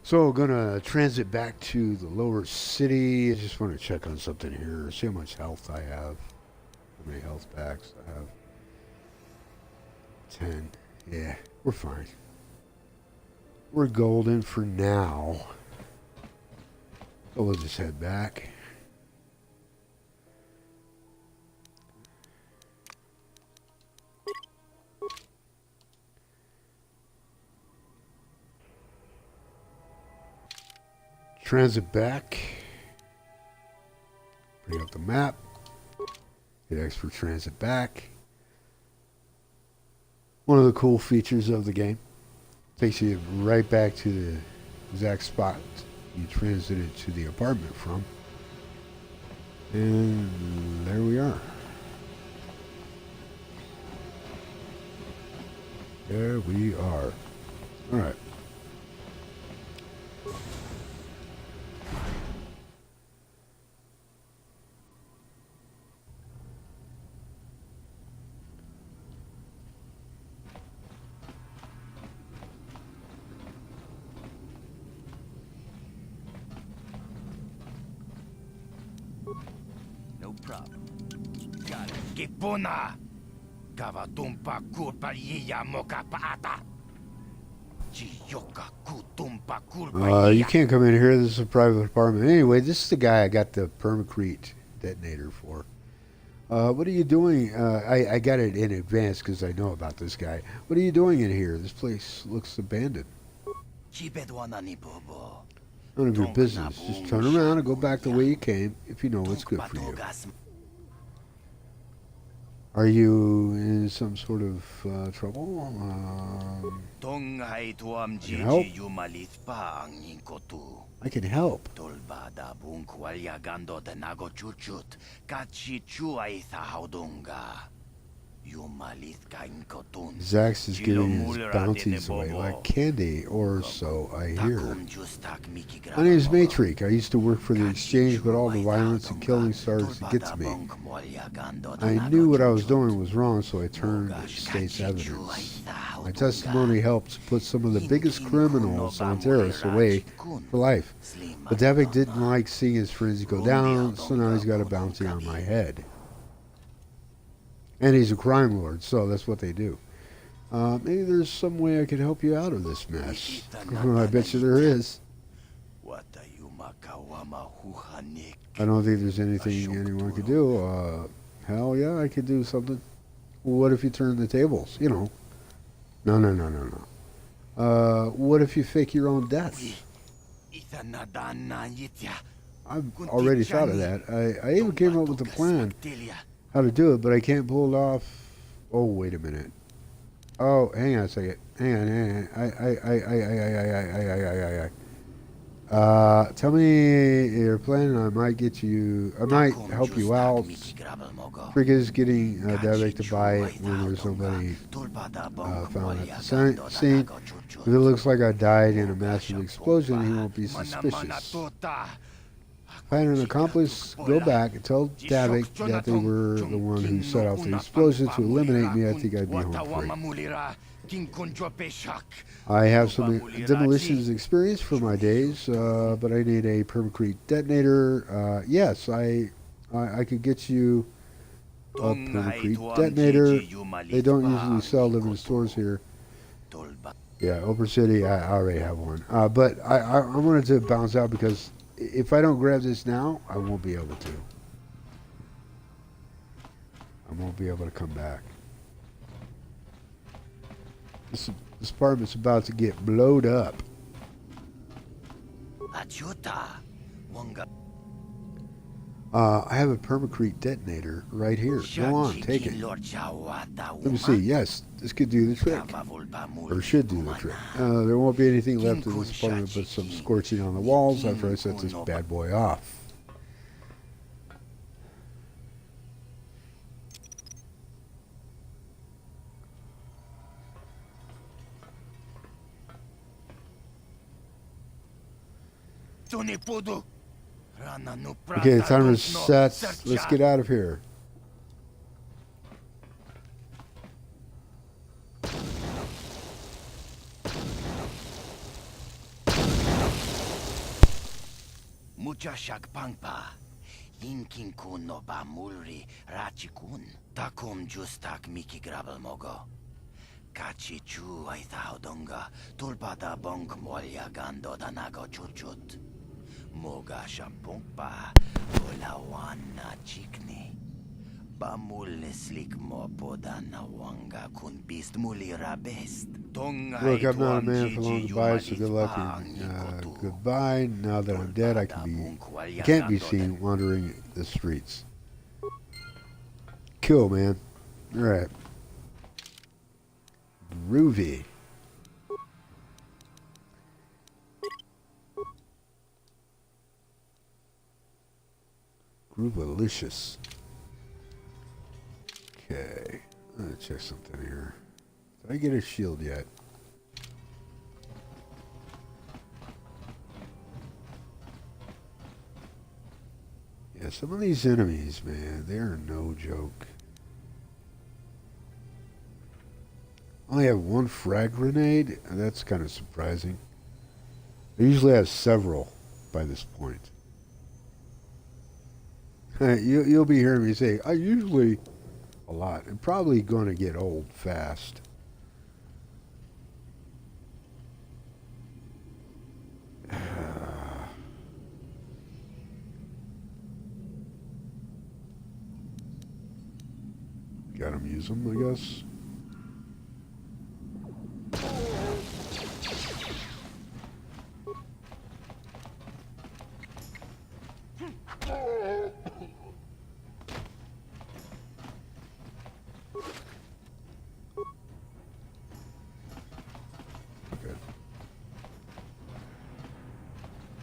So gonna transit back to the lower city. I just want to check on something here. See how much health I have. How many health packs I have? 10. Yeah, we're fine. We're golden for now. So we'll just head back. Transit back. Bring up the map. Hit X for transit back. One of the cool features of the game. Takes you right back to the exact spot you transited to the apartment from. And there we are. There we are. All right. You can't come in here. This is a private apartment. Anyway, this is the guy I got the permacrete detonator for. What are you doing? I got it in advance because I know about this guy. What are you doing in here? This place looks abandoned. None of your business. Just turn around and go back the way you came if you know what's good for you. Are you in some sort of trouble? I can help. I can help. Zax is giving his bounties away like candy, or so I hear. My name is Matrik. I used to work for the exchange, but all the violence and killing started to get to me. I knew what I was doing was wrong, so I turned to state's evidence. My testimony helped put some of the biggest criminals on terrorists away for life. But Davick didn't like seeing his friends go down, so now he's got a bounty on my head. And he's a crime lord, so that's what they do. Maybe there's some way I could help you out of this mess. I bet you there is. I don't think there's anything anyone could do. Hell yeah, I could do something. What if you turn the tables? You know. No. What if you fake your own death? I've already thought of that. I even came up with a plan how to do it, but I can't pull it off. Oh, wait a minute. Oh, hang on a second. Hang on. Tell me your plan, and I might help you out. Trick is getting Davick to buy it when there's nobody found at the scene. If it looks like I died in a massive explosion, he won't be suspicious. Find an accomplice, go back and tell Davick that they were the one who set off the explosion to eliminate me. I think I'd be home free. I have some demolitions experience for my days, but I need a permacrete detonator. Yes, I could get you a permacrete detonator. They don't usually sell them in stores here. Yeah, Open City, I already have one. But I wanted to bounce out because if I don't grab this now, I won't be able to. I won't be able to come back. This apartment's about to get blowed up. I have a permacrete detonator right here. Go on, take it. Let me see. Yes, this could do the trick. Or should do the trick. There won't be anything left of this apartment but some scorching on the walls after I set this bad boy off. Okay, the timer's set. Let's get out of here. Muchashak pangpa. Yinkin kun no ba mulri rachikun. Takum justak miki grabel mogo. Kachi chu ay donga. Tulpada bonk molya gando danago chuchut. Moga shampungpa. Olawana chikni. Bamul slik mo podana wanga kun beast mulira best. Look, I'm not a man for long goodbye, so good luck and goodbye. Now that I'm dead, I can't be seen wandering the streets. Cool, man. All right. Groovy. Groovalicious. Okay. Let's check something here. Did I get a shield yet? Yeah, some of these enemies, man, they're no joke. I only have one frag grenade, and that's kind of surprising. I usually have several by this point. You'll be hearing me say, I usually a lot. I'm probably going to get old fast. Got him, use them, I guess.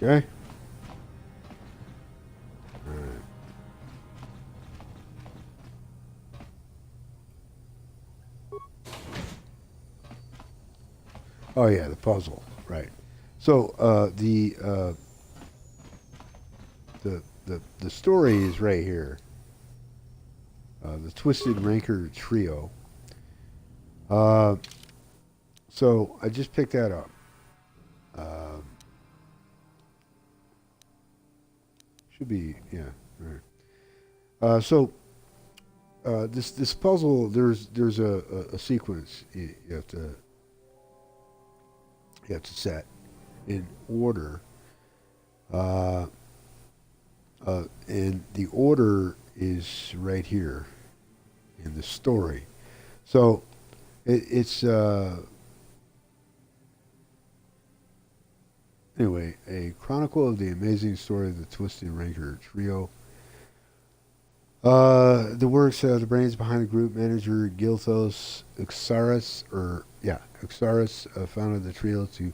Okay. All right. Oh yeah, the puzzle, right? So the story is right here. The Twisted Rancor Trio. So I just picked that up. Should be, yeah. Right. This puzzle, there's a sequence you have to set in order, and the order is right here in the story. So it's anyway, a chronicle of the amazing story of the Twisted Rancor Trio. The works, the brains behind the group, manager Gilthos Uxaris, founded the trio to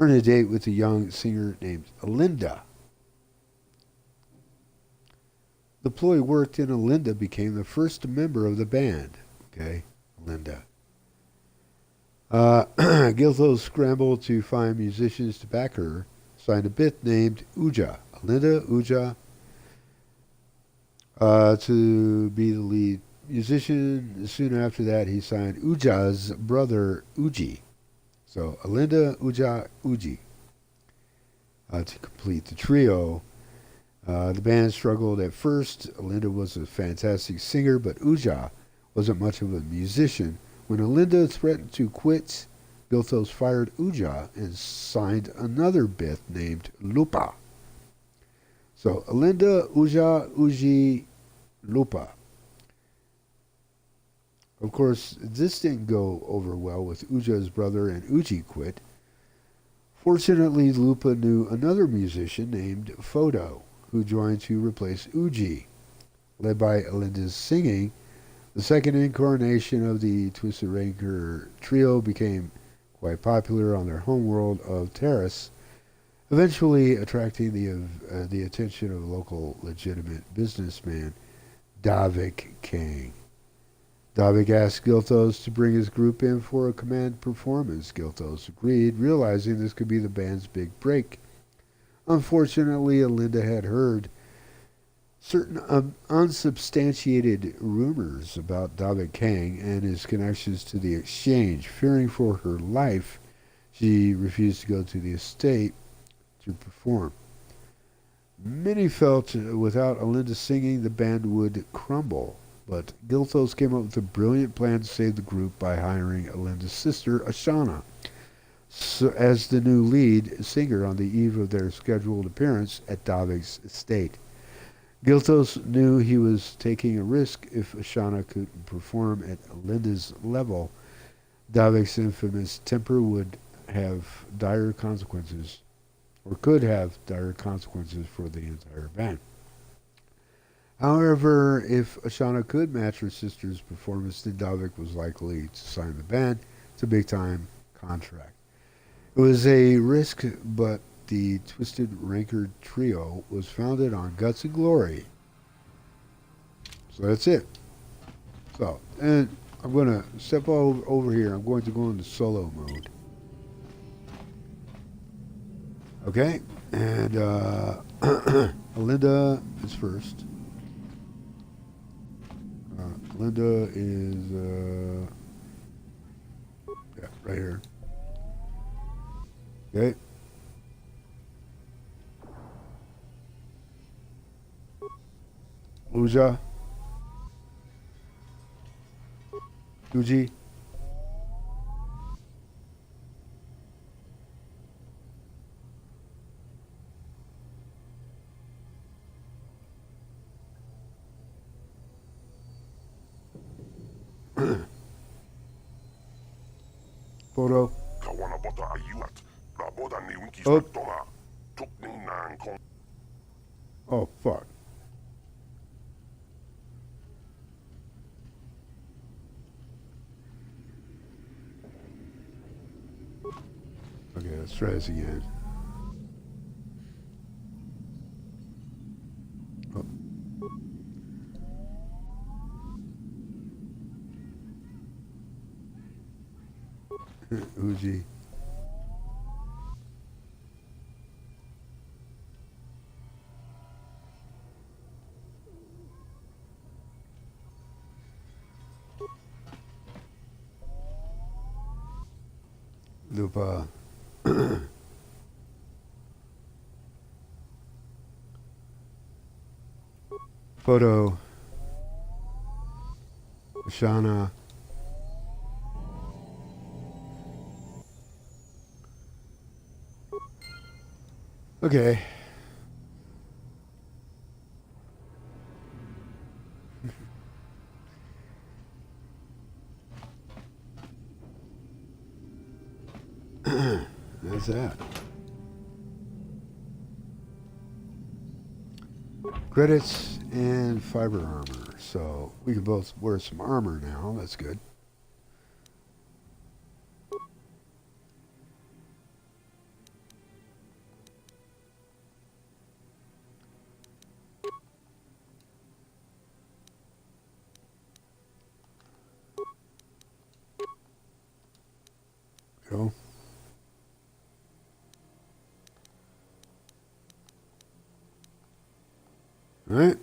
earn a date with a young singer named Alinda. The ploy worked and Alinda became the first member of the band. Okay, Alinda. Gilthos scrambled to find musicians to back her, signed a bit named Uja, Alinda Uja, to be the lead musician. Soon after that, he signed Uja's brother Uji. So Alinda, Uja, Uji, to complete the trio. The band struggled at first. Alinda was a fantastic singer, but Uja wasn't much of a musician. When Alinda threatened to quit, Gilthos fired Uja and signed another Bith named Lupa. So Alinda, Uja, Uji, Lupa. Of course, this didn't go over well with Uja's brother, and Uji quit. Fortunately, Lupa knew another musician named Fodo, who joined to replace Uji. Led by Alinda's singing, the second incarnation of the Twisted Rancor Trio became quite popular on their homeworld of Terrace, eventually attracting the attention of local legitimate businessman Davik Kang. Davik asked Gilthos to bring his group in for a command performance. Gilthos agreed, realizing this could be the band's big break. Unfortunately, Alinda had heard certain unsubstantiated rumors about Davik Kang and his connections to the exchange. Fearing for her life, she refused to go to the estate to perform. Many felt without Alinda singing, the band would crumble. But Gilthos came up with a brilliant plan to save the group by hiring Alinda's sister, Ashana, as the new lead singer on the eve of their scheduled appearance at Davik's estate. Gilthos knew he was taking a risk if Ashana could perform at Alinda's level. Davik's infamous temper would have dire consequences, or could have dire consequences for the entire band. However, if Ashana could match her sister's performance, then Davik was likely to sign the band. It's a big-time contract. It was a risk, but the Twisted Rancor trio was founded on guts and glory. So that's it. So, and I'm going to step over here. I'm going to go into solo mode. Okay, and Alinda is first. Alinda is, yeah, right here. Okay. Uja. Uji. Photo. Oh, fuck. Okay, let's try this again. Oh. Uji. Lupa. Photo. Ashana. Okay. That's that. Credits and fiber armor. So we can both wear some armor now. That's good. Go. All right.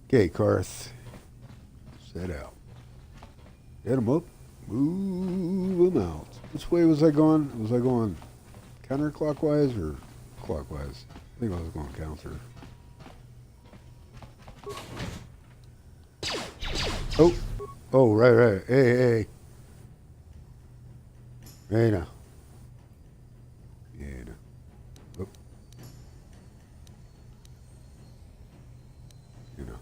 Okay, Karth. Set out. Get him up. Move him out. Which way was I going? Was I going counterclockwise or clockwise? I think I was going counter. Oh. Oh, right. Hey. Hey, now. Yeah, now. Oh. You know.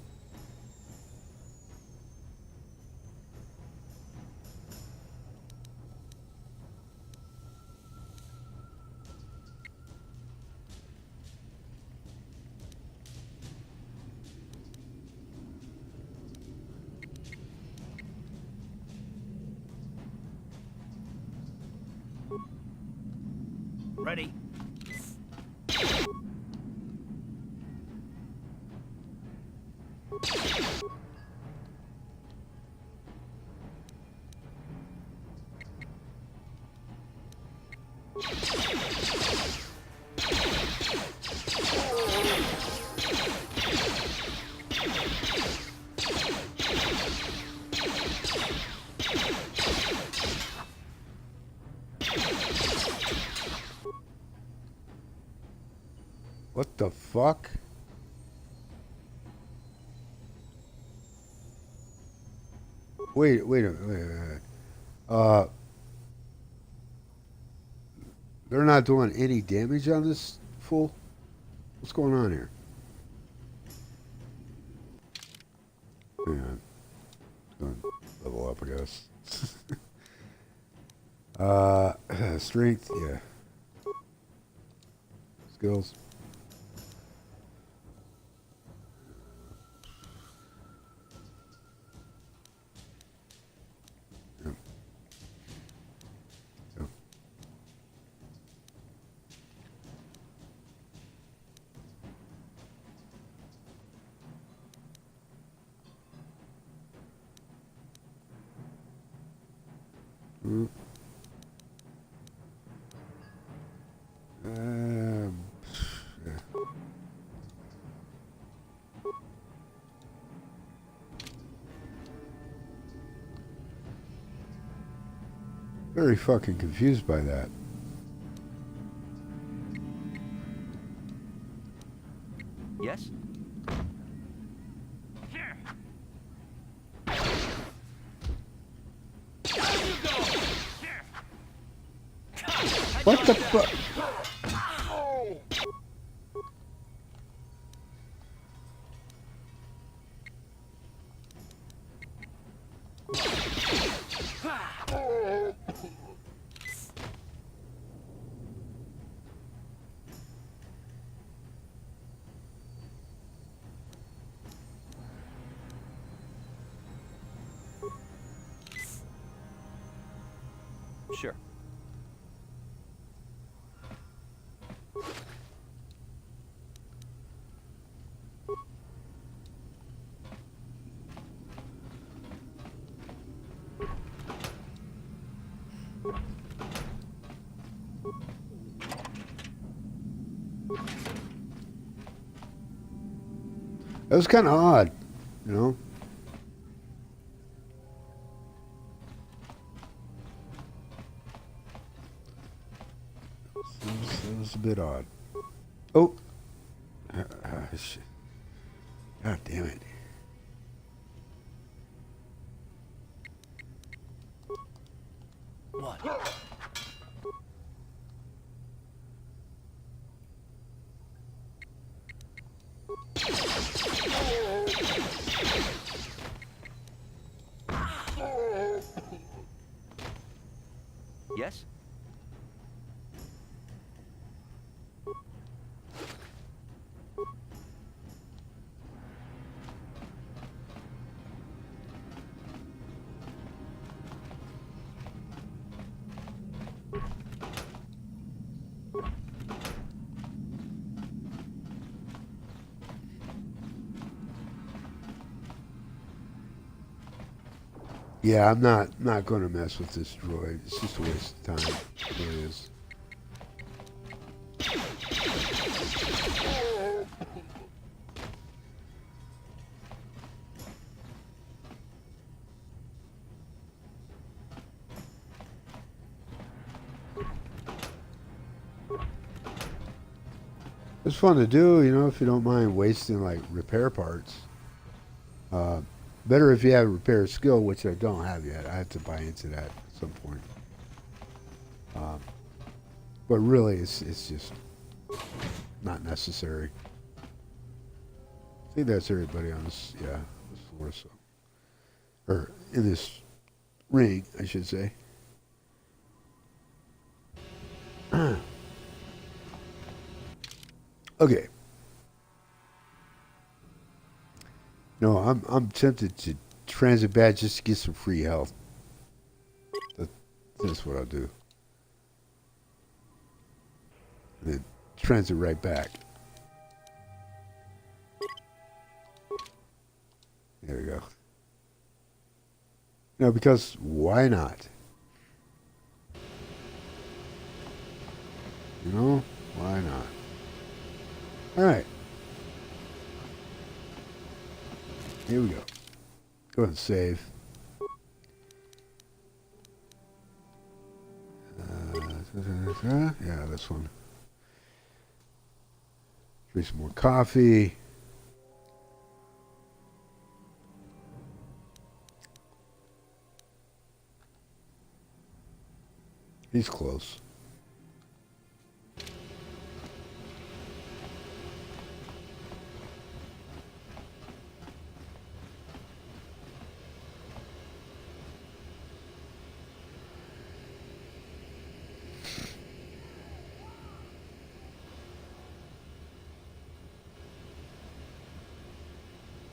Ready. What the fuck? Wait a minute. They're not doing any damage on this fool? What's going on here? Yeah. Going to level up, I guess. Strength, yeah. Skills. Yeah. Very fucking confused by that. Yes? What the fuck? Sure. That was kind of odd, you know? It was a bit odd. Oh! Shit. God damn it. What? Yes? Yeah, I'm not going to mess with this droid. It's just a waste of time. It really is. It's fun to do, you know, if you don't mind wasting like repair parts. Better if you have a repair skill, which I don't have yet. I have to buy into that at some point. But really, it's just not necessary. I think that's everybody on this, yeah, this floor, so. Or in this ring, I should say. Okay. No, I'm tempted to transit back just to get some free health. That's what I'll do. And then transit right back. There we go. No, because why not? You know? Why not? Alright. Here we go. Go ahead and save. Yeah, this one. Drink some more coffee. He's close.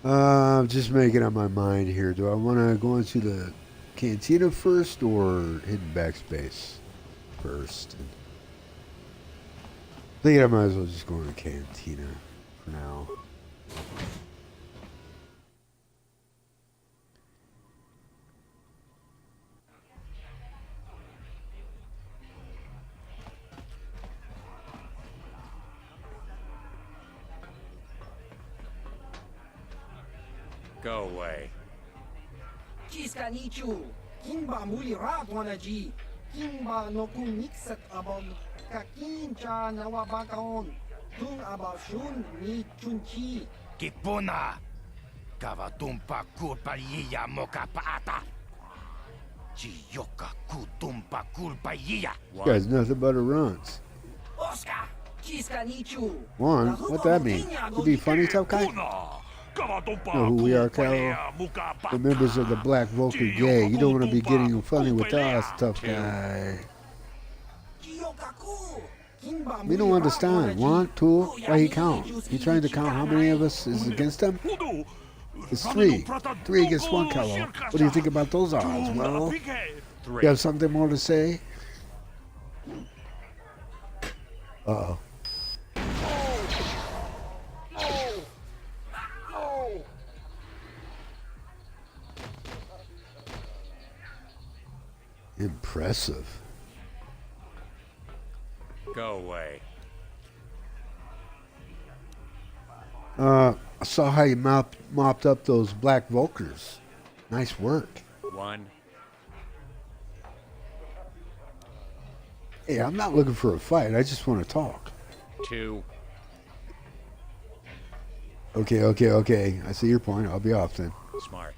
I'm just making up my mind here. Do I want to go into the Cantina first or hidden backspace first? I think I might as well just go to the Cantina for now. Go away. Kiskanichu, Kimba Mulirat Wanaji, Kimba no Kumixat abog, Kakincha Nawabakaon, Tung Abashun ni Chunchi. Kipuna! Kavatumpa kulpaiya mokapaata! Chiyoka kutumpa kulpaiya! This guy's nothing but a runt. Oscar, Kiskanichu. One? What that mean? To be funny tough guy? Know who we are, Calo? The members of the Black Vocal Gang. You don't want to be getting funny with us, tough guy. We don't understand. One, two, why he count? He trying to count how many of us is against him? It's three. Three against one, Calo. What do you think about those odds? Well, you have something more to say? Uh-oh. Impressive. Go away. I saw how you mopped up those black Volkers. Nice work. One. Hey, I'm not looking for a fight. I just want to talk. Two. Okay. I see your point. I'll be off then. Smart.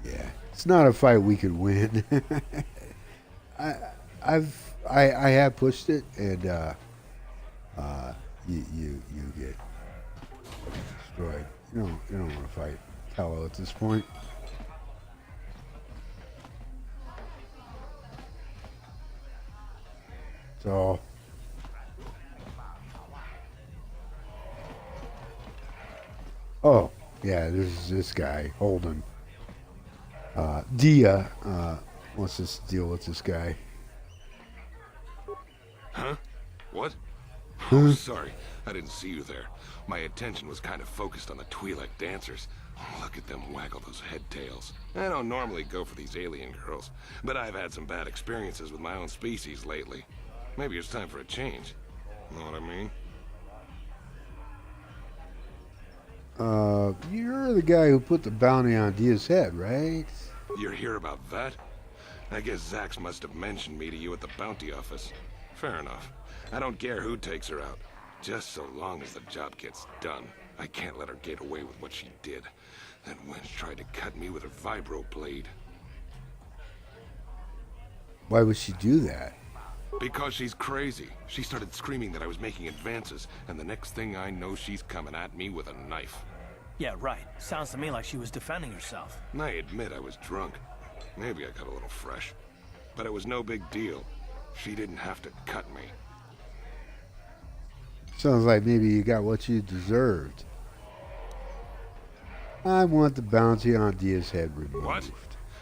Yeah, it's not a fight we could win. I have pushed it, and you get destroyed. You don't want to fight Calo at this point. So. Oh, yeah, there's this guy, Holden. Dia wants us to deal with this guy. Huh? What? Oh, sorry. I didn't see you there. My attention was kind of focused on the Twi'lek dancers. Look at them waggle those head tails. I don't normally go for these alien girls, but I've had some bad experiences with my own species lately. Maybe it's time for a change. Know what I mean? You're the guy who put the bounty on Dia's head, right? You're here about that? I guess Zax must have mentioned me to you at the bounty office. Fair enough. I don't care who takes her out. Just so long as the job gets done. I can't let her get away with what she did. That wench tried to cut me with her vibro blade. Why would she do that? Because she's crazy. She started screaming that I was making advances, and the next thing I know, she's coming at me with a knife. Yeah, right. Sounds to me like she was defending herself. I admit I was drunk. Maybe I got a little fresh. But it was no big deal. She didn't have to cut me. Sounds like maybe you got what you deserved. I want the bounty on Dia's head removed. What?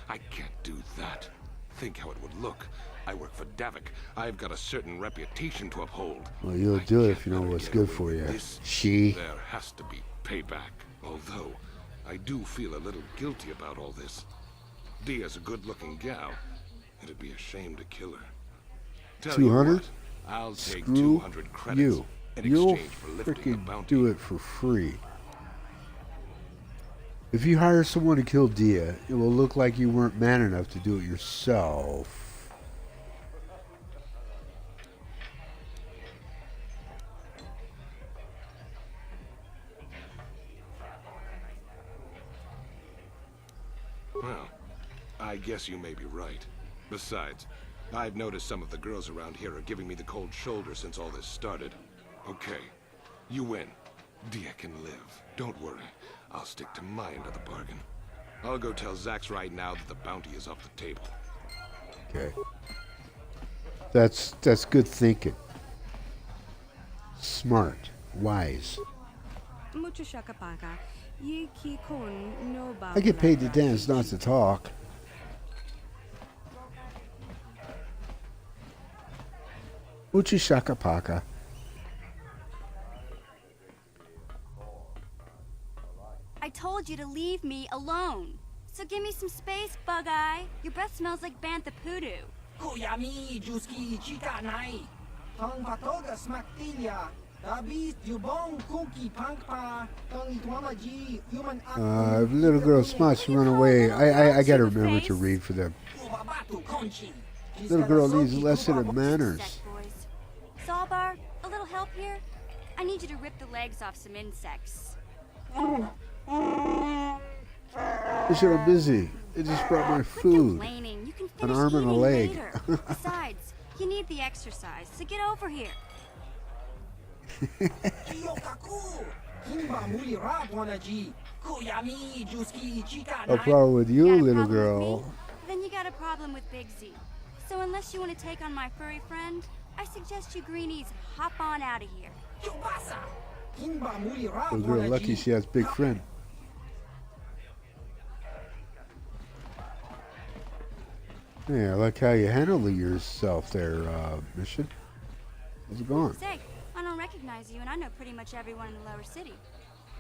I can't do that. Think how it would look. I work for Davik. I've got a certain reputation to uphold. Well, you'll do it if you know what's good for you. She. There has to be payback. Although, I do feel a little guilty about all this. Dia's a good-looking gal. It'd be a shame to kill her. Tell you 200? what, I'll take Screw 200 credits you. in You'll exchange for lifting the freaking bounty. do it for free. If you hire someone to kill Dia, it will look like you weren't man enough to do it yourself. Well, I guess you may be right. Besides, I've noticed some of the girls around here are giving me the cold shoulder since all this started. Okay, you win. Dia can live. Don't worry. I'll stick to my end of the bargain. I'll go tell Zax right now that the bounty is off the table. Okay. That's good thinking. Smart. Wise. I get paid to dance, not to talk. Uchi shaka paka. I told you to leave me alone. So give me some space, Bug-Eye. Your breath smells like bantha poodoo. Kuyami, Juski, Chica Nai. Tong Patoga Smaktilia. Dabis, Yubong, Kuki, Pankpa. Tong Itwamaji, Human If little girl smarts, she run away. I gotta remember to read for them. Little girl needs a lesson in manners. Boys. Zaalbar, a little help here? I need you to rip the legs off some insects. I said I'm busy. I just brought my food. You can An finish arm and a eating leg. later. Besides, you need the exercise, so get over here. No problem with you, Got a little problem with girl. me? Then you got a problem with Big Z. So unless you want to take on my furry friend, I suggest you greenies hop on out of here. Little girl lucky she has big friend. Yeah, I like how you handle yourself there, Mission. How's it going? Say, I don't recognize you, and I know pretty much everyone in the lower city.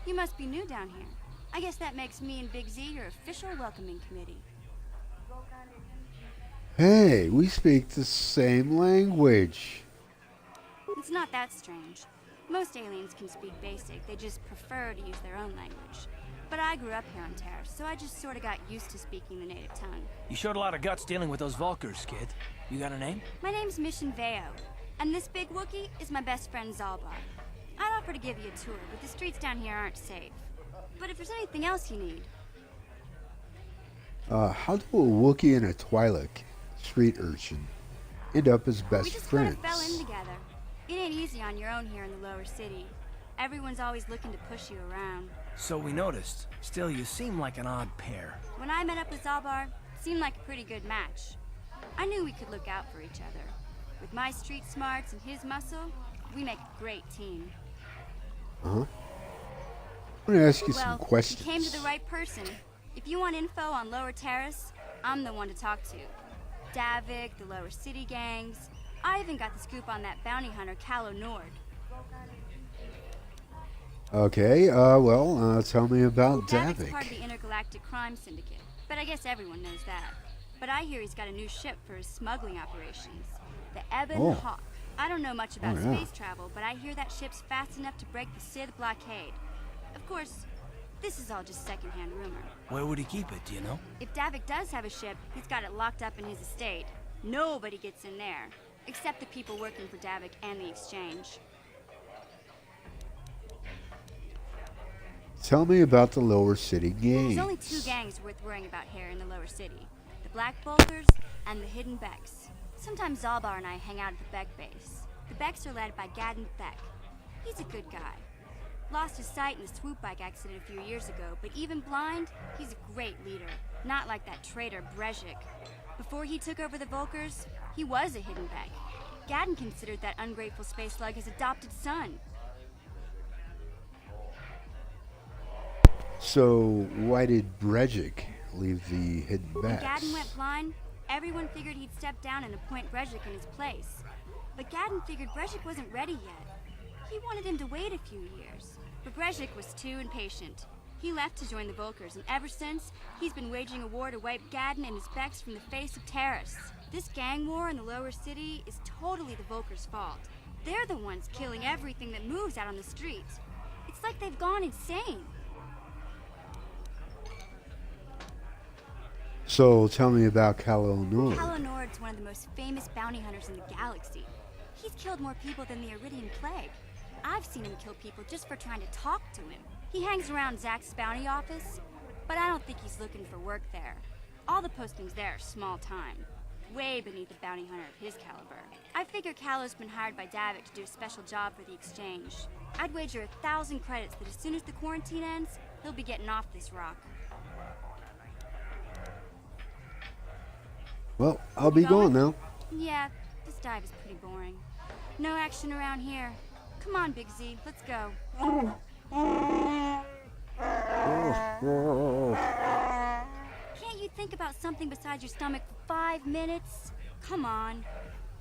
You must be new down here. I guess that makes me and Big Z your official welcoming committee. Hey, we speak the same language. It's not that strange. Most aliens can speak basic, they just prefer to use their own language. But I grew up here on Terrace, so I just sort of got used to speaking the native tongue. You showed a lot of guts dealing with those Vulkars, kid. You got a name? My name's Mission Veo, and this big Wookie is my best friend Zaalbar. I'd offer to give you a tour, but the streets down here aren't safe. But if there's anything else you need... How do a Wookiee and a Twi'lek, street urchin, end up as best we just friends? kind of fell in together. It ain't easy on your own here in the lower city. Everyone's always looking to push you around. So we noticed. Still, you seem like an odd pair. When I met up with Zaalbar, it seemed like a pretty good match. I knew we could look out for each other. With my street smarts and his muscle, we make a great team. Uh-huh. I'm gonna ask you Well, some questions. you came to the right person. If you want info on Lower Terrace, I'm the one to talk to. Davik, the Lower City gangs. I even got the scoop on that bounty hunter, Calo Nord. Okay, tell me about Davik's part of Davik. the intergalactic crime syndicate, but I guess everyone knows that. But I hear he's got a new ship for his smuggling operations, the Ebon Oh. Hawk. I don't know much about yeah. space travel, but I hear that ship's fast enough to break the Sith blockade. Of course, this is all just secondhand rumor. Where would he keep it, do you know? If Davik does have a ship, he's got it locked up in his estate. Nobody gets in there, except the people working for Davik and the Exchange. Tell me about the lower city gangs. There's only two gangs worth worrying about here in the lower city. The Black Bolters and the Hidden Beks. Sometimes Zaalbar and I hang out at the Bek base. The Beks are led by Gadon. He's a good guy. Lost his sight in the swoop bike accident a few years ago, but even blind, he's a great leader. Not like that traitor Brejik. Before he took over the Vulkars, he was a Hidden Bek. Gadon considered that ungrateful space slug his adopted son. So, why did Brejik leave the Hidden When Beks? Gadon went blind, everyone figured he'd step down and appoint Brejik in his place. But Gadon figured Brejik wasn't ready yet. He wanted him to wait a few years. But Brejik was too impatient. He left to join the Vulkars, and ever since, he's been waging a war to wipe Gadon and his Beks from the face of Terrace. This gang war in the lower city is totally the Volkers' fault. They're the ones killing everything that moves out on the streets. It's like they've gone insane. So tell me about Calo Nord. Calo Nord's one of the most famous bounty hunters in the galaxy. He's killed more people than the Iridian Plague. I've seen him kill people just for trying to talk to him. He hangs around Zack's bounty office, but I don't think he's looking for work there. All the postings there are small time, way beneath a bounty hunter of his caliber. I figure Calo's been hired by Davik to do a special job for the exchange. I'd wager 1,000 credits that as soon as the quarantine ends, he'll be getting off this rock. Well, I'll be going now. Yeah, this dive is pretty boring. No action around here. Come on, Big Z, let's go. Can't you think about something besides your stomach for 5 minutes? Come on.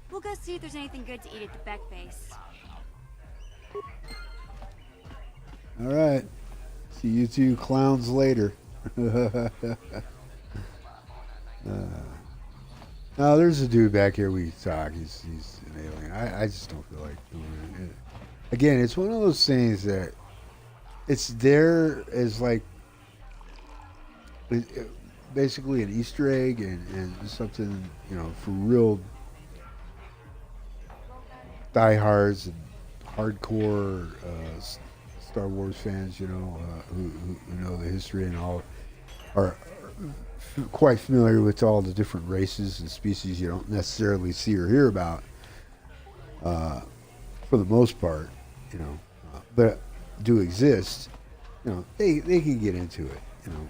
We'll go see if there's anything good to eat at the Bek base. All right. See you two clowns later. No, there's a dude back here we talk. He's an alien. I just don't feel like doing it. Again, it's one of those things that it's there as like basically an Easter egg and something, you know, for real diehards and hardcore Star Wars fans, you know, who know the history and all are quite familiar with all the different races and species you don't necessarily see or hear about for the most part, you know, but do exist. You know, they can get into it. You know,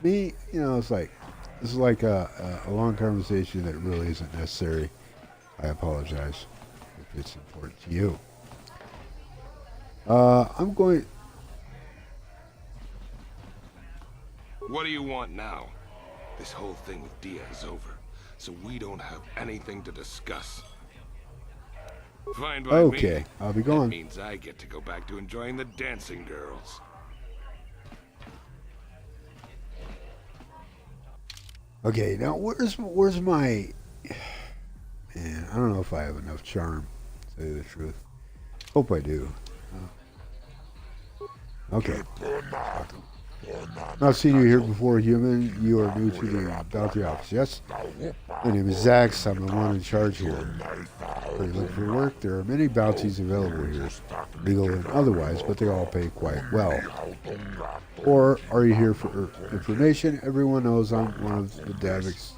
me, you know, it's like this is like a long conversation that really isn't necessary. I apologize if it's important to you. I'm going. What do you want now? This whole thing with Dia is over, so we don't have anything to discuss. Fine by me. Okay, I'll be going. That means I get to go back to enjoying the dancing girls. Okay, now where's my man? I don't know if I have enough charm, to tell you the truth. Hope I do. Okay. I've seen you here before, human. You are new to the bounty office, yes? My name is Zax. I'm the one in charge here. Are you looking for work? There are many bounties available here, legal and otherwise, but they all pay quite well. Or are you here for information? Everyone knows I'm one of the Davik's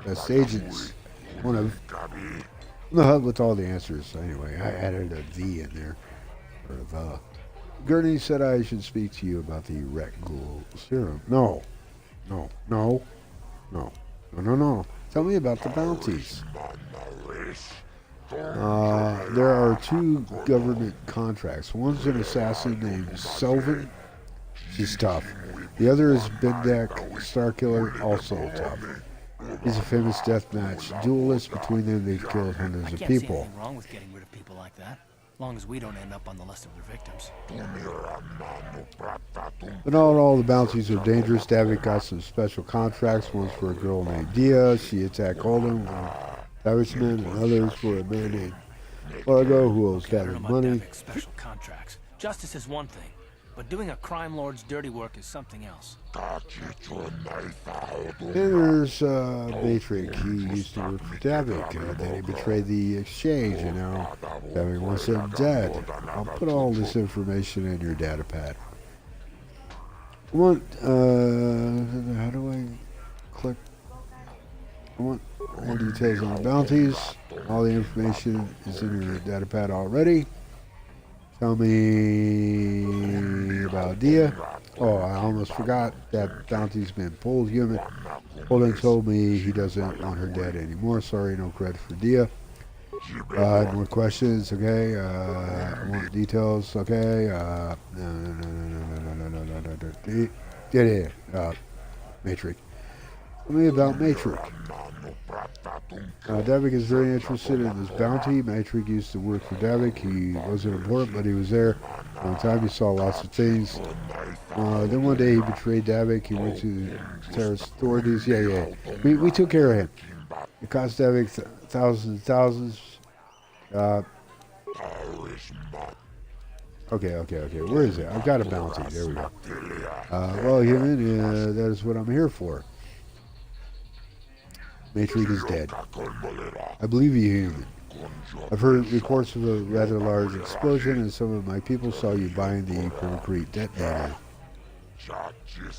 best agents. One of the hut with all the answers. Anyway, I added a V in there. Or the. Gurney said I should speak to you about the Recgul serum. No. Tell me about the bounties. There are 2 government contracts. One's an assassin named Selvin. She's tough. The other is Bendak, Starkiller, also tough. He's a famous deathmatch duelist. Between them, they've killed hundreds of people. I can't see anything wrong with getting rid of people like that. As long as we don't end up on the list of their victims. But not all the bounties are dangerous. Davik got some special contracts. One's for a girl named Dia. She attacked Holden, Davik's men, and others for a man named Largo who owes Gadon money. Special contracts. Justice is one thing, but doing a crime lord's dirty work is something else. And there's Matrik. He used to work for Davik. Then he betrayed the exchange, and now Davik wants him dead. I'll put all this information in your data pad. I want, how do I click? I want more details on the bounties. All the information is in your data pad already. Tell me about Dia. Oh, I almost forgot that bounty's been pulled, human. Holden told me he doesn't want her dead anymore. Sorry, no credit for Dia. More questions, okay. I want details, okay. Matrik. Tell me about Matrik. Davik is very interested in this bounty. Matrik used to work for Davik. He wasn't important, but he was there. One time he saw lots of things. Then one day he betrayed Davik. He went to the terrorist authorities. Yeah. We took care of him. It costs having thousands and thousands. Okay. Where is it? I've got a bounty. There we go. Well, human, that is what I'm here for. Matrik is dead. I believe you, human. I've heard reports of a rather large explosion, and some of my people saw you buying the concrete detonator.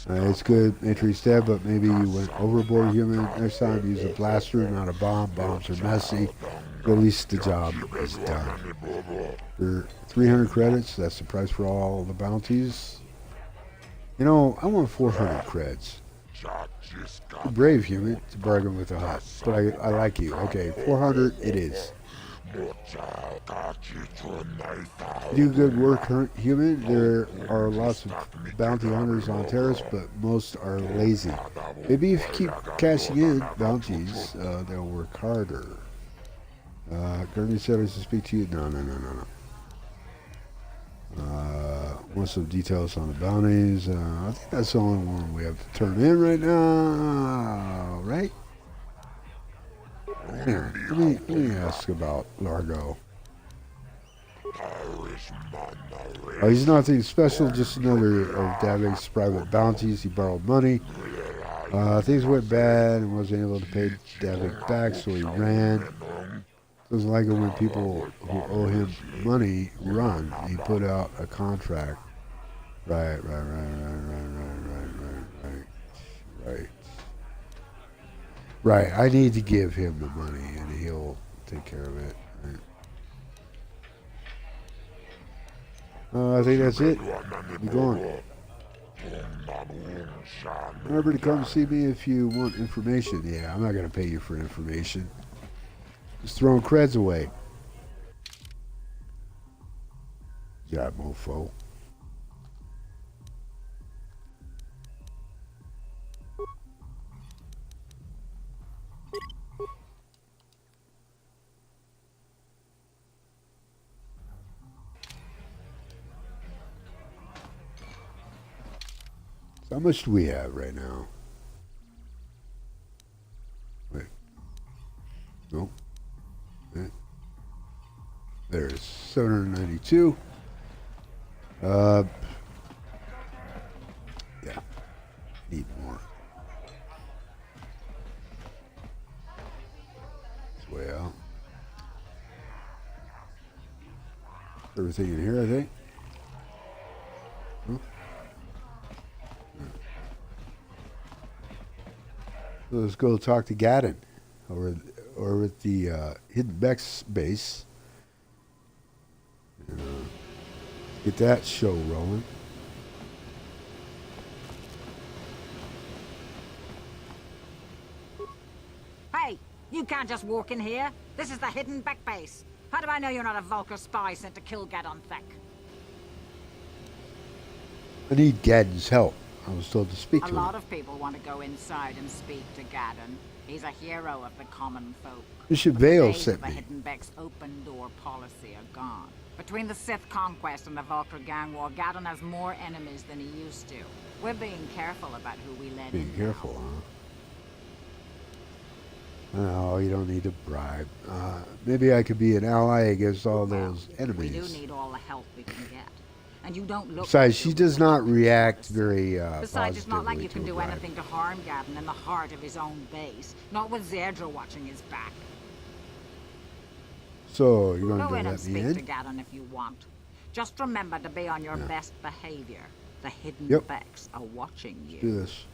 It's good Matrik's dead, but maybe you went overboard, human. Next time, use a blaster, not a bomb. Bombs are messy. But at least the job is done. For 300 credits, that's the price for all the bounties. You know, I want 400 creds. Brave, human, to bargain with a hut. But I like you. Okay, 400 it is. Do good work, human. There are lots of bounty hunters on Terrace, but most are lazy. Maybe if you keep cashing in bounties, they'll work harder. Gurney said I should speak to you. No. Want some details on the bounties. I think that's the only one we have to turn in right now. Right? Here, let me ask about Largo. Oh, he's nothing special, just another of Davik's private bounties. He borrowed money. Things went bad and wasn't able to pay Davik back, so he ran. Doesn't like it when people who owe him money run. He put out a contract. Right. Right, I need to give him the money and he'll take care of it. Right. I think that's it. I'm going. Remember to come see me if you want information. Yeah, I'm not going to pay you for information. Just throwing creds away. Yeah, mofo. So how much do we have right now? Wait. Nope. There's 792. Yeah. Need more. It's way out. Everything in here, I think. Huh? So let's go talk to Gadon over at the hidden Beks base. Get that show rolling. Hey, you can't just walk in here. This is the hidden Bek base. How do I know you're not a Vulcar spy sent to kill Gadon Thek? I need Gadon's help. I was told to speak to him. A lot of people want to go inside and speak to Gadon. He's a hero of the common folk. Bishop Vale The sent me. hidden Bek's open door policy are gone. Between the Sith conquest and the Vulcar gang war, Gadon has more enemies than he used to. We're being careful about who we let in. Being careful, huh? No, you don't need to bribe. Maybe I could be an ally against all those enemies. We do need all the help we can get. And you don't look. Besides, she does not react very Besides, it's not like you can positively to do a bribe. anything to harm Gadon in the heart of his own base. Not with Zedra watching his back. So, you're going Go to in and let me speak in? to Gadon if you want. Just remember to be on your best behavior. The hidden Yep. Beks are watching you. Do this.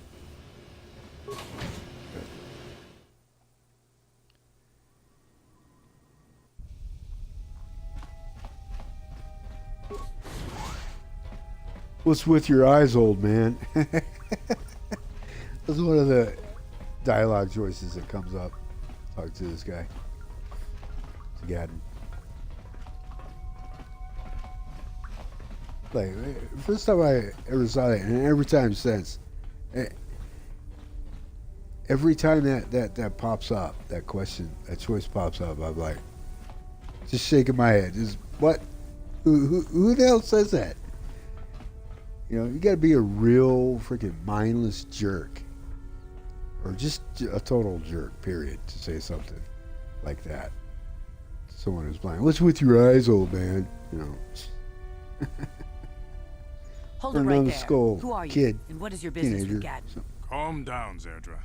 What's with your eyes, old man? That's one of the dialogue choices that comes up. Talk to this guy. To Gadon. Like, first time I ever saw that, and every time since, every time that pops up, that question, that choice pops up, I'm like, just shaking my head. Just, what? Who the hell says that? You know, you gotta be a real freaking mindless jerk Or just a total jerk, period, to say something like that. Someone who's blind. What's with your eyes, old man? You know. Hold it right there. Skull, Who are you? kid, And what is your business teenager. with Gadon? Calm down, Zerdra.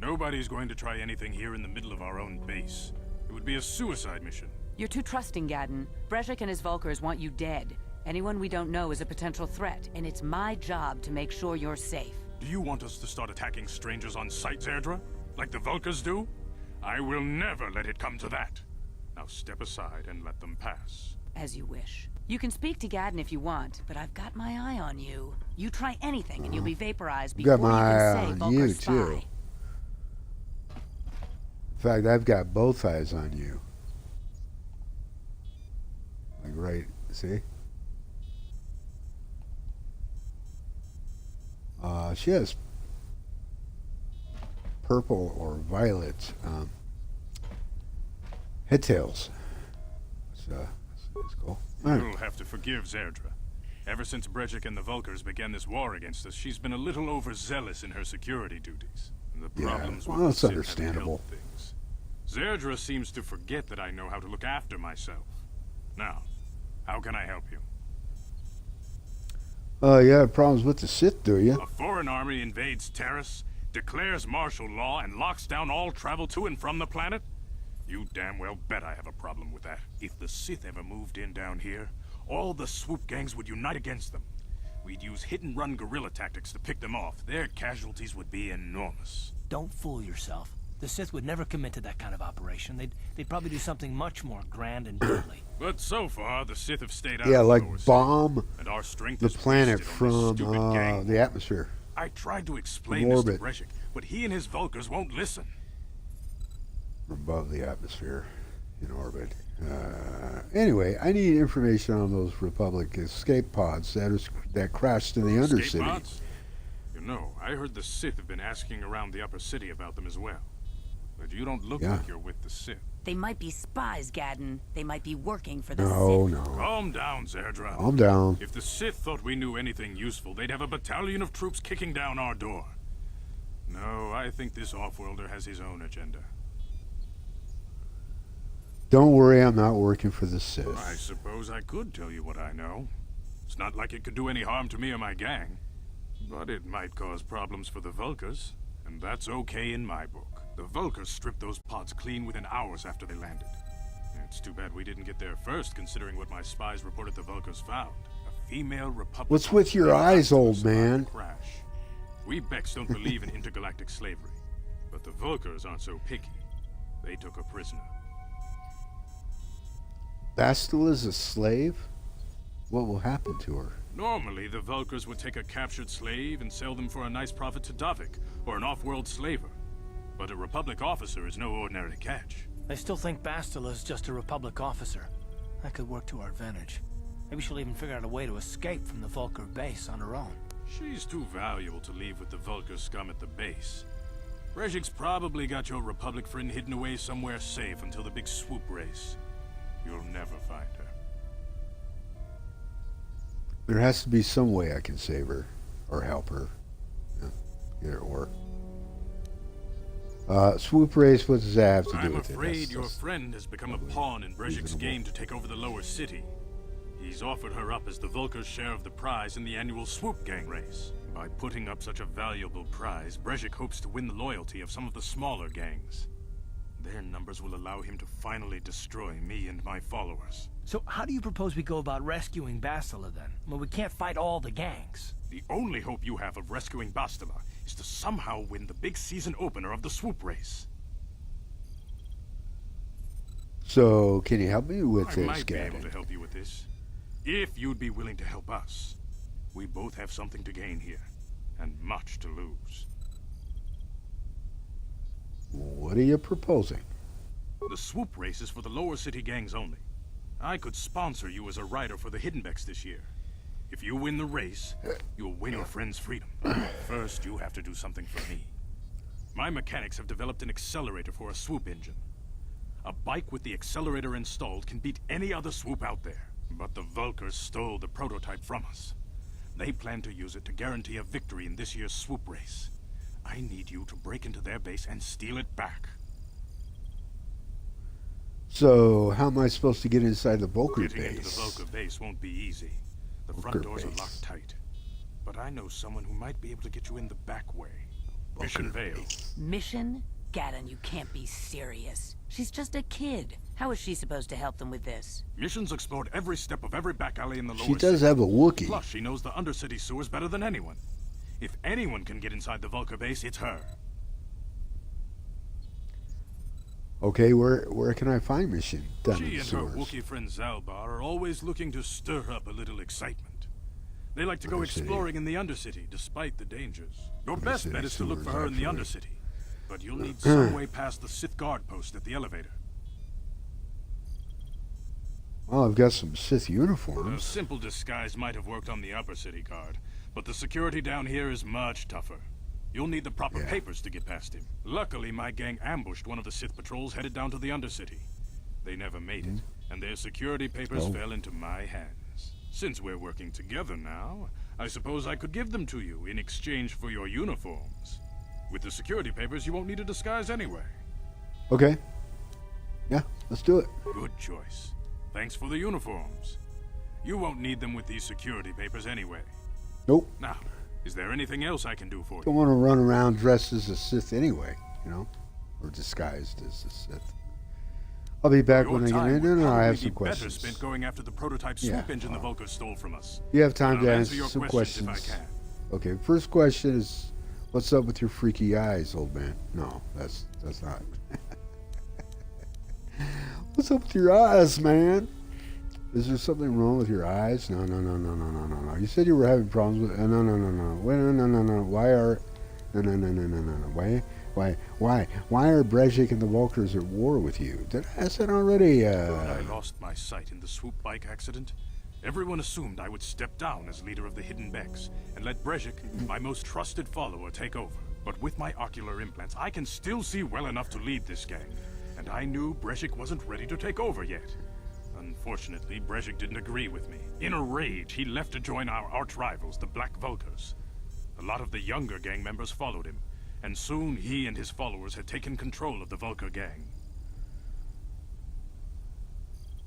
Nobody's going to try anything here in the middle of our own base. It would be a suicide mission. You're too trusting, Gadon. Brejik and his Vulkars want you dead. Anyone we don't know is a potential threat, and it's my job to make sure you're safe. Do you want us to start attacking strangers on sight, Zerdra? Like the Vulkars do? I will never let it come to that. Now step aside and let them pass. As you wish. You can speak to Gadon if you want, but I've got my eye on you. You try anything and you'll be vaporized before Got my you eye can say on Vulkar you, spy. too. In fact, I've got both eyes on you. Like, right, see? She has purple or violet head tails. That's cool. You'll have to forgive Zerdra. Ever since Brejik and the Vulkars began this war against us, she's been a little overzealous in her security duties. And the problems with that's the Sith haven't understandable. helped things. Zerdra seems to forget that I know how to look after myself. Now, how can I help you? You have problems with the Sith, do you? A foreign army invades Terrace, declares martial law, and locks down all travel to and from the planet? You damn well bet I have a problem with that. If the Sith ever moved in down here, all the swoop gangs would unite against them. We'd use hit-and-run guerrilla tactics to pick them off. Their casualties would be enormous. Don't fool yourself. The Sith would never commit to that kind of operation. They'd probably do something much more grand and deadly. But so far, the Sith have stayed out Yeah, of the like lower city, bomb and our strength the is planet wasted on from this stupid gang the war. atmosphere. I tried to explain this to orbit. Brejik, but he and his Vulkars won't listen. Above the atmosphere, in orbit. Anyway, I need information on those Republic escape pods that crashed in the Escape Undercity. pods? You know, I heard the Sith have been asking around the upper city about them as well. But you don't look like you're with the Sith. They might be spies, Gadon. They might be working for the No, Sith. no. Calm down, Zerdra. Calm down. If the Sith thought we knew anything useful, they'd have a battalion of troops kicking down our door. No, I think this off-worlder has his own agenda. Don't worry, I'm not working for the Sith. I suppose I could tell you what I know. It's not like it could do any harm to me or my gang. But it might cause problems for the Vulkars, and that's okay in my book. The Vulkars stripped those pods clean within hours after they landed. It's too bad we didn't get there first, considering what my spies reported the Vulkars found. A female Republic. What's with your eyes, old man? Crash. We Beks don't believe in intergalactic slavery, but the Vulkars aren't so picky. They took a prisoner. Bastila's a slave? What will happen to her? Normally, the Vulkars would take a captured slave and sell them for a nice profit to Davik, or an off-world slaver. But a Republic officer is no ordinary catch. I still think Bastila's just a Republic officer. That could work to our advantage. Maybe she'll even figure out a way to escape from the Vulkar base on her own. She's too valuable to leave with the Vulkar scum at the base. Brejik's probably got your Republic friend hidden away somewhere safe until the big swoop race. You'll never find her. There has to be some way I can save her. Or help her. Yeah, either or. Swoop race, what does that have to do with it? I'm afraid your friend has become a pawn in Brejik's game to take over the lower city. He's offered her up as the Vulkar's share of the prize in the annual swoop gang race. By putting up such a valuable prize, Brejik hopes to win the loyalty of some of the smaller gangs. Their numbers will allow him to finally destroy me and my followers. So how do you propose we go about rescuing Bastila then? Well, we can't fight all the gangs. The only hope you have of rescuing Bastila is to somehow win the big season opener of the swoop race. So, can you help me with I this, might be able Gadon? to help you with this. If you'd be willing to help us. We both have something to gain here, and much to lose. What are you proposing? The swoop race is for the lower city gangs only. I could sponsor you as a rider for the Hidden Beks this year. If you win the race, you'll win your friend's freedom. First, you have to do something for me. My mechanics have developed an accelerator for a swoop engine. A bike with the accelerator installed can beat any other swoop out there. But the Vulkars stole the prototype from us. They plan to use it to guarantee a victory in this year's swoop race. I need you to break into their base and steal it back. So, how am I supposed to get inside the Volker Getting base? into the Volker base won't be easy. The front doors are locked tight. But I know someone who might be able to get you in the back way. Mission Vale. Mission? Gadon, you can't be serious. She's just a kid. How is she supposed to help them with this? Mission's explored every step of every back alley in the lower She does city. have a Wookiee. Plus, she knows the undercity sewers better than anyone. If anyone can get inside the Volker base, it's her. Okay, where can I find Mission? Down in She the and her sewers. Wookiee friend Zaalbar are always looking to stir up a little excitement. They like to go exploring in the Undercity, despite the dangers. Your best bet is to look for her in the Undercity. But you'll need some way past the Sith guard post at the elevator. Well, I've got some Sith A uniforms. simple disguise might have worked on the upper city guard, but the security down here is much tougher. You'll need the proper papers to get past him. Luckily, my gang ambushed one of the Sith patrols headed down to the Undercity. They never made it, and their security papers fell into my hands. Since we're working together now, I suppose I could give them to you in exchange for your uniforms. With the security papers, you won't need a disguise anyway. Okay. Yeah, let's do it. Good choice. Thanks for the uniforms. You won't need them with these security papers anyway. Nope. Now, is there anything else I can do for you? Don't want to run around dressed as a Sith anyway, you know? Or disguised as a Sith. I'll be back when I get in. No, I have some better questions. spent going after the prototype swoop engine the Volker stole from us. You have time I'll to answer answer your some questions questions. if I can. Okay, first question is, what's up with your freaky eyes, old man? No, that's not. What's up with your eyes, man? Is there something wrong with your eyes? No. You said you were having problems with. No. Wait, no. Why are? No. Why are Brejik and the Vulkars at war with you? Did I ask that already? When I lost my sight in the swoop bike accident, everyone assumed I would step down as leader of the hidden Beks and let Brejik, my most trusted follower, take over. But with my ocular implants, I can still see well enough to lead this gang. And I knew Brejik wasn't ready to take over yet. Unfortunately, Brejik didn't agree with me. In a rage, he left to join our arch-rivals, the Black Vulkars. A lot of the younger gang members followed him, and soon he and his followers had taken control of the Vulkar gang.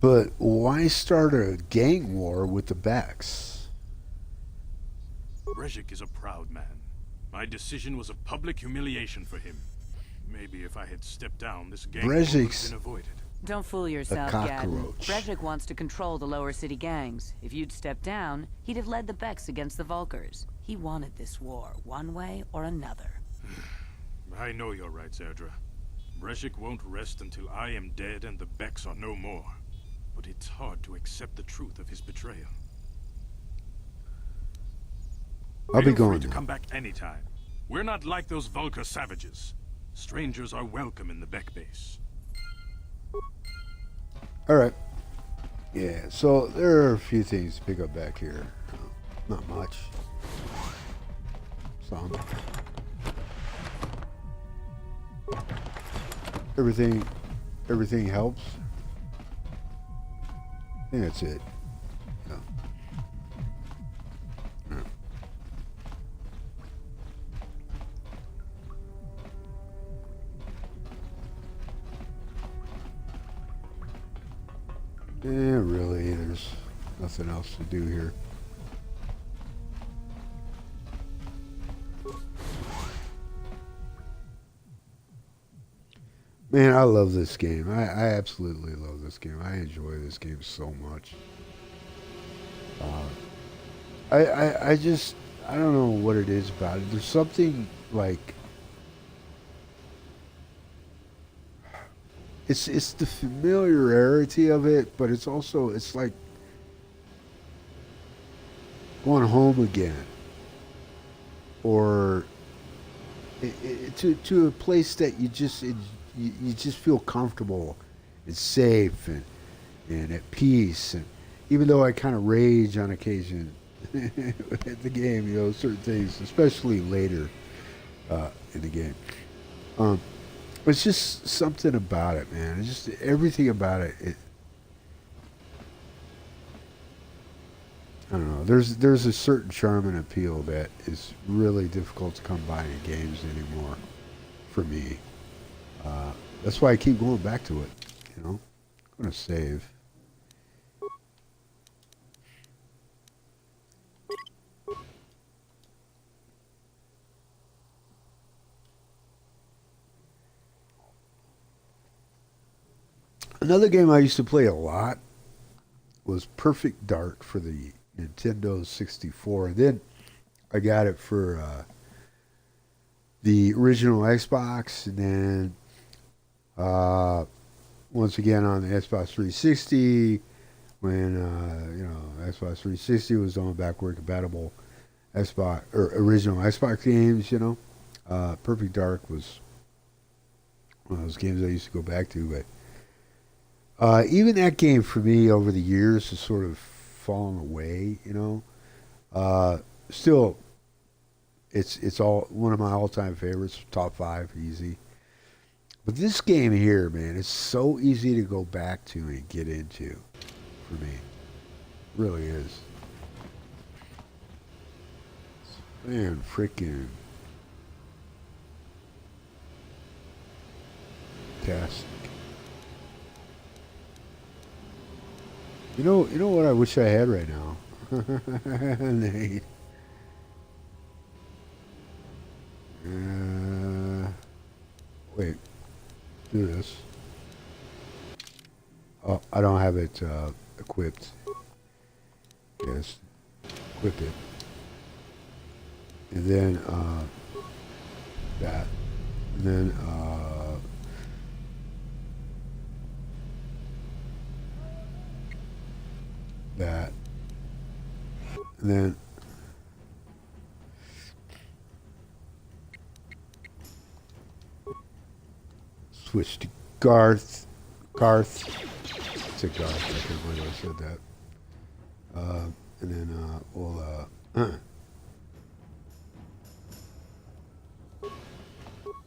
But why start a gang war with the Beks? Brejik is a proud man. My decision was a public humiliation for him. Maybe if I had stepped down, this gang war would have been avoided. Don't fool yourself, A Gadon. cockroach. Brejik wants to control the lower city gangs. If you'd stepped down, he'd have led the Beks against the Vulkars. He wanted this war, one way or another. I know you're right, Zerdra. Brejik won't rest until I am dead and the Beks are no more. But it's hard to accept the truth of his betrayal. I'll be Feel free going to now. come back anytime. We're not like those Vulkar savages. Strangers are welcome in the Bek base. Alright. Yeah, so there are a few things to pick up back here. Not much. Some. Everything helps. I think that's it. Yeah. Yeah. Yeah, really, there's nothing else to do here. Man, I love this game. I absolutely love this game. I enjoy this game so much. I don't know what it is about it. There's something like it's the familiarity of it, but it's also like going home again, or to a place that you just feel comfortable and safe and at peace. And even though I kind of rage on occasion at the game, you know, certain things, especially later in the game. It's just something about it, man. It's just everything about it. I don't know. There's a certain charm and appeal that is really difficult to come by in games anymore for me. That's why I keep going back to it. You know, I'm gonna save. Another game I used to play a lot was Perfect Dark for the Nintendo 64. And then I got it for the original Xbox, and then once again on the Xbox 360 when Xbox 360 was on backward compatible Xbox or original Xbox games. Perfect Dark was one of those games I used to go back to, but even that game for me over the years has sort of fallen away, Still, it's all one of my all-time favorites, top 5, easy. But this game here, man, it's so easy to go back to and get into for me. It really is. Man, freaking fantastic. You know what I wish I had right now? Nate. Wait. Do this. Oh, I don't have it equipped. Yes. Equip it. And then that. And then that, and then switch to Garth. It's a Garth. I can't believe I said that. And then we'll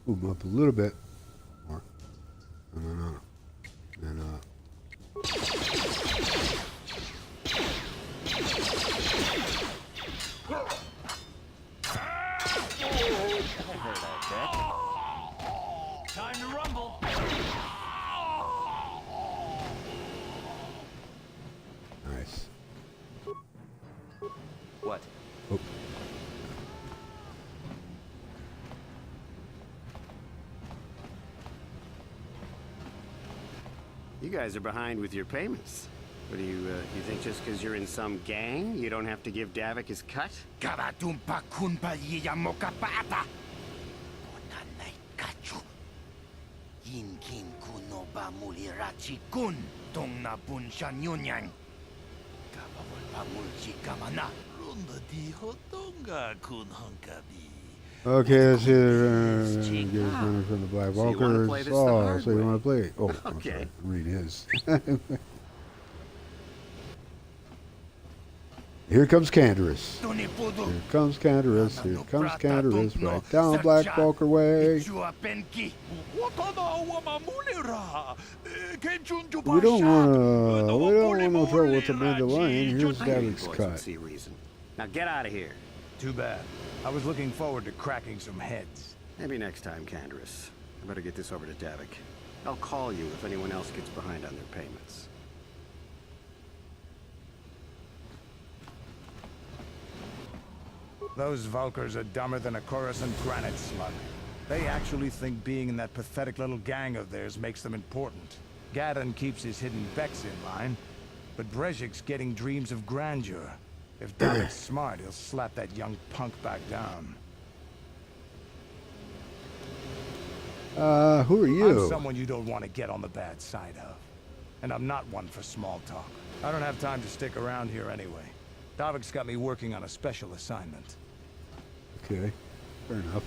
move them up a little bit more. No. And then Time to rumble. nice. What? Oh. You guys are behind with your payments. What do you think just because you're in some gang, you don't have to give Davik his cut? Kavatumpa kunpa yiya mokapata. Bonanay kachu. Yinkin kuno ba mulirachi kun. Tong na bunshan yunyang. Kavawal pa mulchi kamana. Runda diho tonga kun honkabi. Okay, let's see. Get his money from the Black So you wanna Walkers. play this the Oh, hard so you way? want to play it? Oh, Okay. okay. Read his. Here comes Canderous. Here comes Canderous. Here comes Canderous. Right down Black Walker way. We don't want no trouble with the Mandalorian. Here's Davik's cut. See reason. Now get out of here. Too bad. I was looking forward to cracking some heads. Maybe next time, Canderous. I better get this over to Davik. I'll call you if anyone else gets behind on their payments. Those Vulkars are dumber than a Coruscant granite slug. They actually think being in that pathetic little gang of theirs makes them important. Gadon keeps his hidden Beks in line, but Brejik's getting dreams of grandeur. If Davik's smart, he'll slap that young punk back down. Who are you? I'm someone you don't want to get on the bad side of. And I'm not one for small talk. I don't have time to stick around here anyway. Davik's got me working on a special assignment. Okay, fair enough.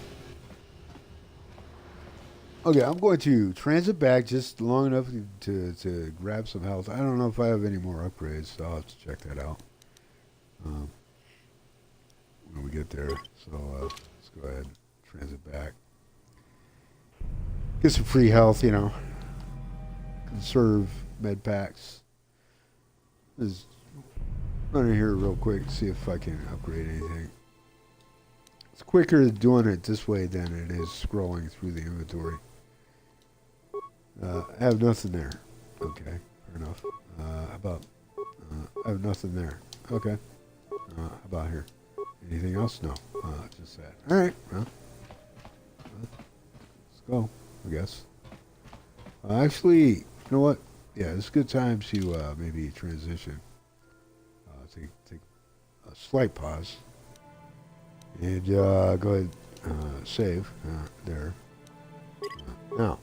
Okay, I'm going to transit back just long enough to grab some health. I don't know if I have any more upgrades, so I'll have to check that out when we get there. So let's go ahead and transit back. Get some free health, Conserve med packs. There's Run in here real quick, see if I can upgrade anything. It's quicker doing it this way than it is scrolling through the inventory. I have nothing there. Okay, fair enough. I have nothing there. Okay. How about here? Anything else? No. Just that. Alright, well. Let's go, I guess. Actually, you know what? Yeah, it's a good time to maybe transition. Take a slight pause. And go ahead, save. There. Now.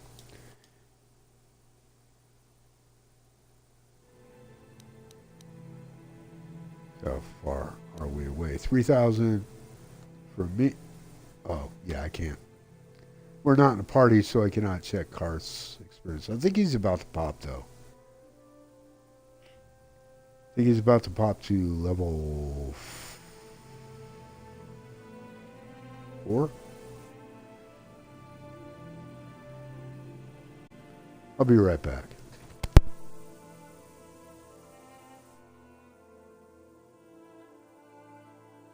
How far are we away? 3,000 from me. Oh, yeah, I can't. We're not in a party, so I cannot check Karth's experience. I think he's about to pop, though. I think he's about to pop to level 4. I'll be right back.